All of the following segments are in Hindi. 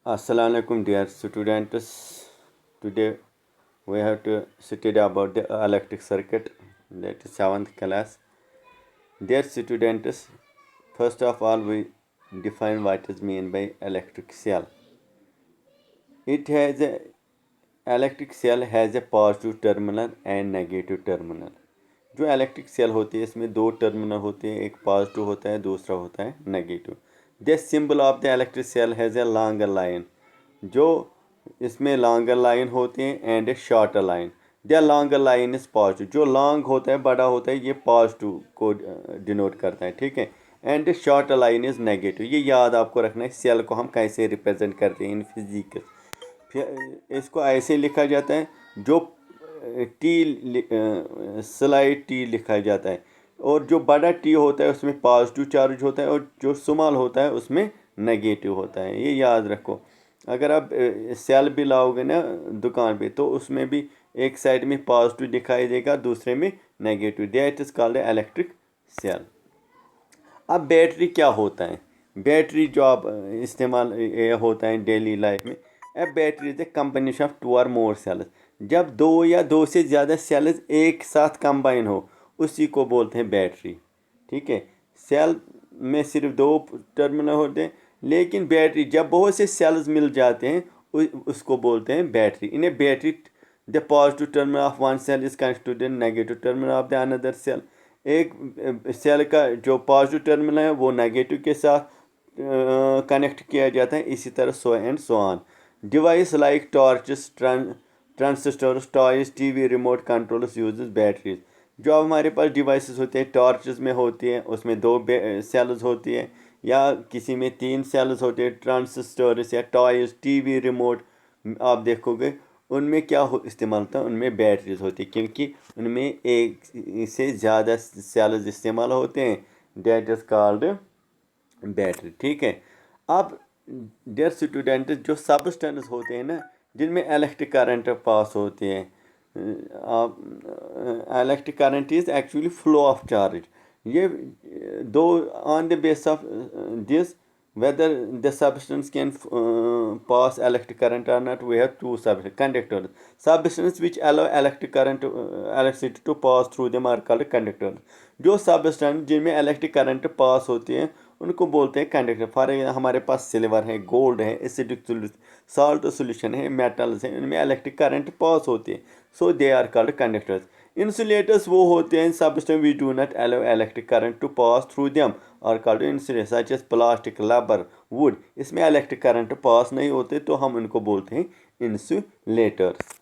Assalamu alaikum dear students. Today we have to study about the electric circuit, that is 7th class. Dear students, first of all we define what is meant by electric cell. It has a electric cell has a positive terminal and negative terminal. जो इलेक्ट्रिक सेल होती है इसमें दो टर्मिनल होते हैं, एक पॉजिटिव होता है दूसरा होता है negative. The symbol of the electric cell has a longer line. जो इसमें लॉन्गर लाइन होती है and a shorter line. The longer line is positive. जो लॉन्ग होता है बड़ा होता है ये पॉजिटिव को डिनोट करता है, ठीक है. And shorter line is negative. ये याद आपको रखना है सेल को हम कैसे रिप्रेजेंट करते हैं इन फिजिक्स. फिर इसको ऐसे लिखा जाता है जो टी स्लाइड टी लिखा जाता है, और जो बड़ा टी होता है उसमें पॉजिटिव चार्ज होता है और जो स्मॉल होता है उसमें नेगेटिव होता है. ये याद रखो. अगर आप सेल भी लाओगे ना दुकान पे तो उसमें भी एक साइड में पॉजिटिव दिखाई देगा दूसरे में negative. That is called electric cell. अब बैटरी क्या होता है? बैटरी जो आप इस्तेमाल होता है डेली लाइफ में. अब battery is a combination of 2 और मोर सेल्स. जब दो या दो से ज़्यादा सेल्स एक साथ कंबाइन हो उसी को बोलते हैं बैटरी, ठीक है. सेल में सिर्फ दो टर्मिनल होते हैं, लेकिन बैटरी जब बहुत से सेल्स मिल जाते हैं उसको बोलते हैं बैटरी. इन्हें battery the positive terminal of one cell is connected to the negative terminal of the another cell. एक सेल का जो पॉजिटिव टर्मिनल है वो नेगेटिव के साथ कनेक्ट किया जाता है. इसी तरह so and so on. Device like torches, transistors, toys, TV, remote controls uses batteries. जो हमारे पास डिवाइसेस होते हैं टॉर्चेस में होती है उसमें दो सेल्स होती है, या किसी में 3 सेल्स होते हैं. ट्रांजिस्टर्स या टॉयज, टीवी, रिमोट आप देखोगे उनमें क्या इस्तेमाल होता है, उनमें बैटरीज होती है क्योंकि उनमें एक से ज़्यादा सेल्स इस्तेमाल होते हैं. दैट इज कॉल्ड बैटरी, ठीक है. अब डियर स्टूडेंट, जो सबस्टेंस होते हैं ना जिनमें इलेक्ट्रिक करंट पास होती है, electric current is actually flow of charge. ये दो on the base of this whether the substance can pass electric current or not, we have two conductors. Substances which allow electric current electricity to pass through them are called conductors. जो सबस्टेंस जिनमें इलेक्ट्रिक करंट पास होती है उनको बोलते हैं कंडक्टर. फॉर एग्जाम्पल हमारे पास सिल्वर है, गोल्ड है, एसिडिक साल्ट सोल्यूशन है, मेटल्स हैं, इनमें इलेक्ट्रिक करंट पास होती है. So they are called conductors. Insulators वो होते हैं substance we do not allow electric current to pass through them are called insulator such as plastic, rubber, wood. इसमें इलेक्ट्रिक करंट पास नहीं होते तो हम उनको बोलते हैं इंसुलेटर्स.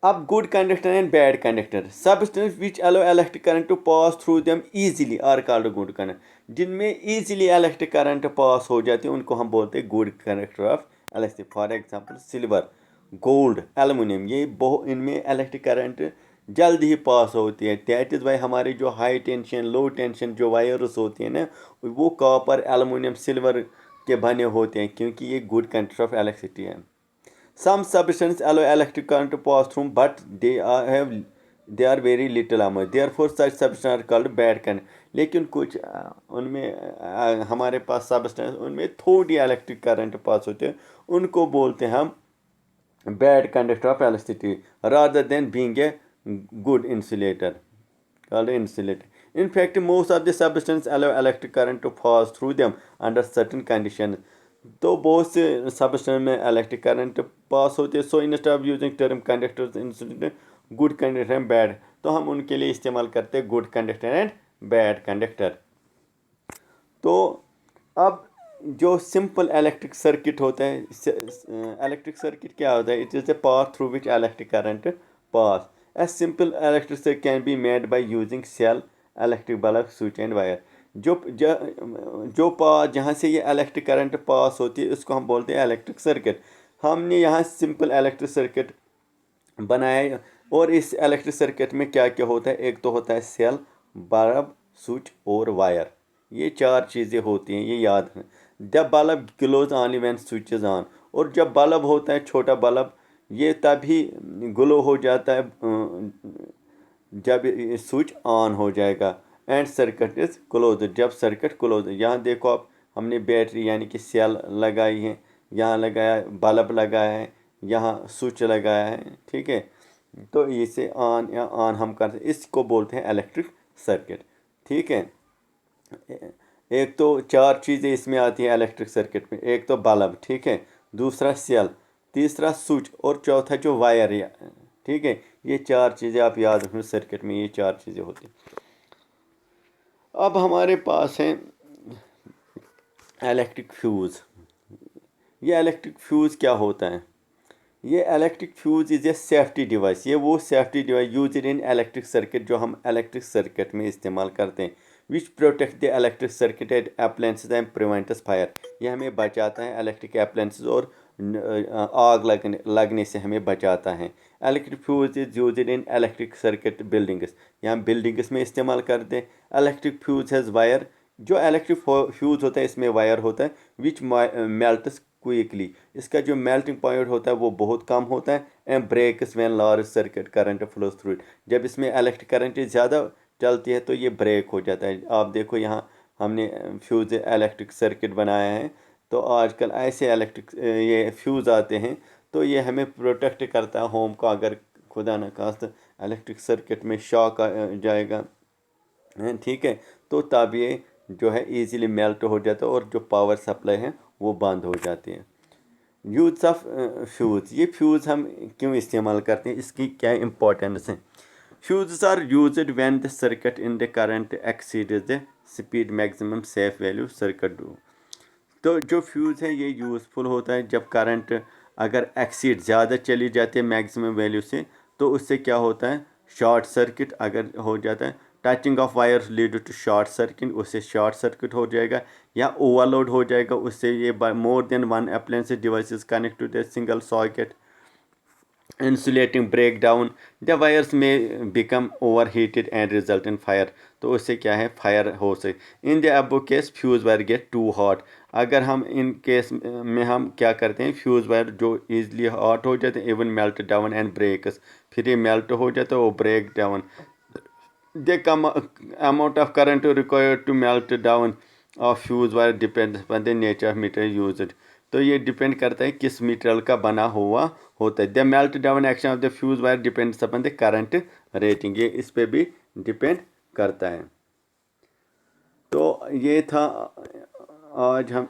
अब good conductor and bad conductor. Substance which allow electric current to pass through them easily are called good conductor. जिनमें इजीली इलेक्ट्रिक करंट पास हो जाती है उनको हम बोलते हैं good conductor of electric. For example silver, gold, aluminium, ये इनमें इलेक्ट्रिक करंट जल्द ही पास होती है. दैट इज़ वाई हमारे जो हाई टेंशन लो टेंशन जो वायर्स होती हैं ना वो कॉपर, एल्युमिनियम, सिल्वर के बने होते हैं क्योंकि ये गुड कंडक्टर ऑफ इलेक्ट्रिसिटी है. Some substances allow electric current to pass through, but they are very little amount. Therefore, such substances are called bad current. लेकिन कुछ उनमें हमारे पास सबस्टेंस उनमें थोड़ी इलेक्ट्रिक करंट पास होते हैं उनको बोलते हैं हम bad conductor of electricity rather than being a good insulator, called insulator. In fact, most of the substances allow electric current to pass through them under certain conditions. तो बहुत से सबस्टेंस में इलेक्ट्रिक करंट पास होते हैं. So instead of using term conductors insulator, good conductor and bad, तो हम उनके लिए इस्तेमाल करते हैं good conductor and bad conductor. तो अब जो सिंपल इलेक्ट्रिक सर्किट होता है, इलेक्ट्रिक सर्किट क्या होता है? It is a path through which electric current pass. A simple electric circuit can be made by using cell, electric bulb, switch and wire. जो पास जहाँ से ये इलेक्ट्रिक करंट पास होती है उसको हम बोलते हैं इलेक्ट्रिक सर्किट. हमने यहाँ सिंपल इलेक्ट्रिक सर्किट बनाया है और इस इलेक्ट्रिक सर्किट में क्या क्या होता है? एक तो होता है सेल, बल्ब, स्विच और वायर. ये 4 चीज़ें होती हैं, ये याद है. The bulb glows only when switch is on. और जब बल्ब होता है छोटा बल्ब ये तभी ग्लो हो जाता है जब स्विच ऑन हो जाएगा. एंड सर्किट इज क्लोज, जब सर्किट क्लोज. यहाँ देखो आप हमने बैटरी यानी कि सेल लगाई है, यहाँ लगाया, बल्ब लगाया है, यहाँ स्विच लगाया है, ठीक है। तो इसे ऑन या ऑन हम करते हैं, इसको बोलते हैं इलेक्ट्रिक सर्किट, ठीक है। एक तो 4 चीज़ें इसमें आती हैं इलेक्ट्रिक सर्किट में, एक तो बल्ब, ठीक है, दूसरा सेल, तीसरा स्विच और चौथा जो वायर, ठीक है। ये 4 चीज़ें आप याद रखें, सर्किट में ये 4 चीज़ें होती हैं। अब हमारे पास है इलेक्ट्रिक फ्यूज़। ये इलेक्ट्रिक फ्यूज़ क्या होता है? ये electric fuse is a safety device. ये वो safety device use in electric circuit जो हम इलेक्ट्रिक सर्किट में इस्तेमाल करते हैं, विच protect the electric circuit eight appliances and prevents fire. ये हमें बचाता है इलेक्ट्रिक अप्लायंसेस और आग लगने से हमें बचाता है। Electric fuse is use in electric circuit buildings. यहाँ बिल्डिंग्स में इस्तेमाल करते हैं। Electric fuse has wire. जो इलेक्ट्रिक फ्यूज होता है इसमें वायर होता है विच मेल्ट्स क्विकली। इसका जो मेल्टिंग पॉइंट होता है वो बहुत कम होता है। And breaks when large circuit current flows through it. जब इसमें इलेक्ट्रिक करंट ज़्यादा चलती है तो ये ब्रेक हो जाता है। आप देखो यहाँ हमने फ्यूज इलेक्ट्रिक सर्किट बनाया है, तो आजकल ऐसे इलेक्ट्रिक ये फ्यूज़ आते हैं, तो ये हमें प्रोटेक्ट करता है होम को। अगर खुदा न खास्ता इलेक्ट्रिक सर्किट में शॉक आ जाएगा, ठीक है, तो तब ये जो है इजीली मेल्ट हो जाता है और जो पावर सप्लाई है वो बंद हो जाती है। Use of fuse. ये फ्यूज़ हम क्यों इस्तेमाल करते हैं, इसकी क्या इम्पोर्टेंस है? Fuse are used when the circuit in the current exceeds the speed maximum safe value circuit do. तो जो फ्यूज़ है ये यूज़फुल होता है जब करंट अगर एक्सीड ज़्यादा चली जाती है मैक्सिमम वैल्यू से, तो उससे क्या होता है, शॉर्ट सर्किट अगर हो जाता है, touching of wires lead to short circuit, उससे शॉर्ट सर्किट हो जाएगा या ओवरलोड हो जाएगा। उससे ये more than one appliance devices connect to the single socket insulating breakdown, the wires may become overheated and result in fire। तो उससे क्या है, फायर हो सके। In the above case fuse wire get too hot. अगर हम इन केस में हम क्या करते हैं, फ्यूज वायर जो इजली हॉट हो जाते हैं, even melt down and breaks, फिर ये मेल्ट हो जाता है वो ब्रेक डाउन। द कम amount of current required to melt down of fuse wire depends upon the nature of material used. तो ये डिपेंड करता है किस मटेरियल का बना हुआ होता है। The melt down action of the fuse wire depends upon the current rating. ये इस पे भी डिपेंड करता है। तो ये था आज हम